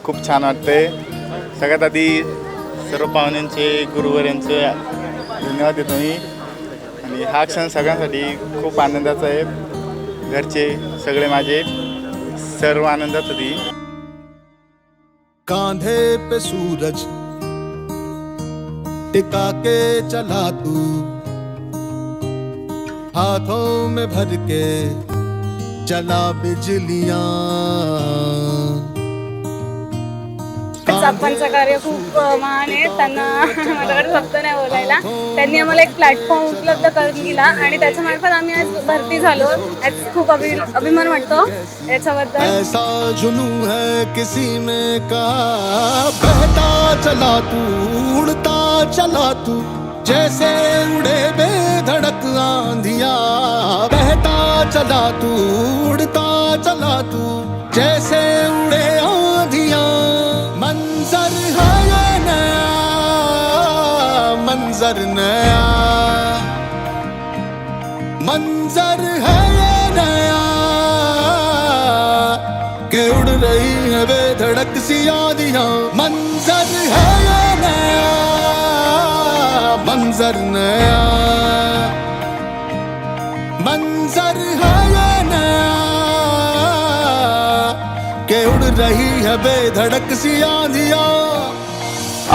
खूप छान वाटतंय. सगळ्यात आधी सर्व पाहुण्यांचे गुरुवर्यांचे धन्यवाद देतो मी. आणि हा क्षण सगळ्यांसाठी खूप आनंदाचा आहे. घरचे सगळे माझे सर्व आनंदात होती. कांधे पे सूरज टिका के चला तू, हाथों में भर के चला बिजलियां. सरपंच कार्य खूप महान आहे. त्यांना माझ्याकडे शब्द नाही बोलायला. त्यांनी आम्हाला एक प्लॅटफॉर्म उपलब्ध करून दिला आणि त्याच्यामार्फत आम्ही आज भरती झालो. यात खूप अभिमान वाटतो याच्याबद्दल. ऐसा जुनू है किसी में का, बहता चला तू, उड़ता चला तू, जैसे उड़े बेधड़क आंधिया. बहता चला तू, उड़ता चला तू, जैसे उड़े आंधिया. मंजर है ये नया, मंजर नया, मंजर है ये नया, के उड़ रही है बेधड़क सी आंधियां. मंजर है ये नया, मंजर नया, मंजर है ये नया, के उड़ रही है बेधड़क सी आंधियां.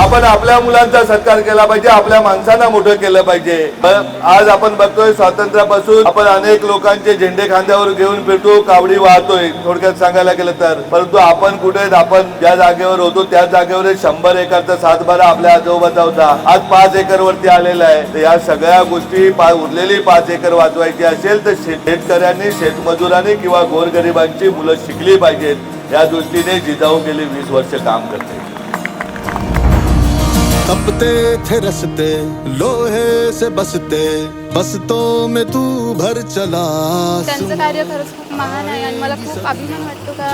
आपण आपल्या मुलांचा सत्कार केला पाहिजे, आपल्या माणसांना मोठं केलं पाहिजे. आज आपण बघतोय स्वातंत्र्यापासून आपण अनेक लोकांचे झेंडे खांद्यावर घेऊन फिरतो, कावडी वाहतोय थोडक्यात सांगायला गेलं तर. परंतु आपण कुठे, आपण ज्या जागेवर होतो त्या जागेवर 100 एकरचा सातबारा आपल्या आजोबाचा होता, आज 5 एकर वरती आलेला आहे. तर या सगळ्या गोष्टी उरलेली 5 एकर वाचवायची असेल तर शेतकऱ्यांनी, शेतमजुरांनी किंवा गोरगरिबांची मुलं शिकली पाहिजेत. या दृष्टीने जिजाऊ गेली 20 वर्ष काम करते. तपते थे रस्ते लोहे से बसते, बसतों में तू भर चला. त्यांचं कार्य खरंच खूप महान आहे आणि मला खूप अभिमान वाटतो का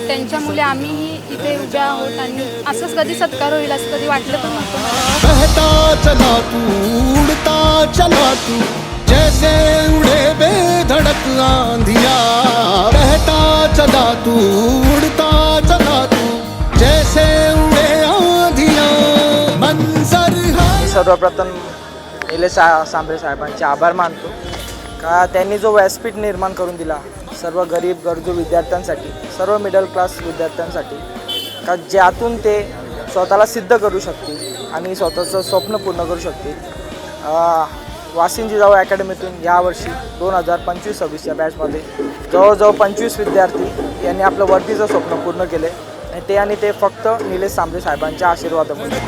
त्यांच्यामुळे आम्हीही इथे उभ्या आहोत. आणि असंच कधी सत्कार होईल असं कधी वाटलं पण नव्हतं. बहता चला तू, उड़ता चला तू, जैसे उड़े बेधड़क आंधिया. बहता चला तू, उड़ता चला तू, जैसे उड़े आंधिया. मंजर है. सर्वप्रथम निलेश सांबरे साहेबांचे आभार मानतो का त्यांनी जो व्यासपीठ निर्माण करून दिला सर्व गरीब गरजू विद्यार्थ्यांसाठी, सर्व मिडल क्लास विद्यार्थ्यांसाठी, का ज्यातून ते स्वतःला सिद्ध करू शकतील आणि स्वतःचं स्वप्न पूर्ण करू शकतील. वाशिम जिजाऊ अकॅडमीतून यावर्षी 2025-26 या बॅचमध्ये जवळजवळ 25 विद्यार्थी यांनी आपलं वर्दीचं स्वप्न पूर्ण केले आणि ते फक्त निलेश सांबरे साहेबांच्या आशीर्वादामुळे.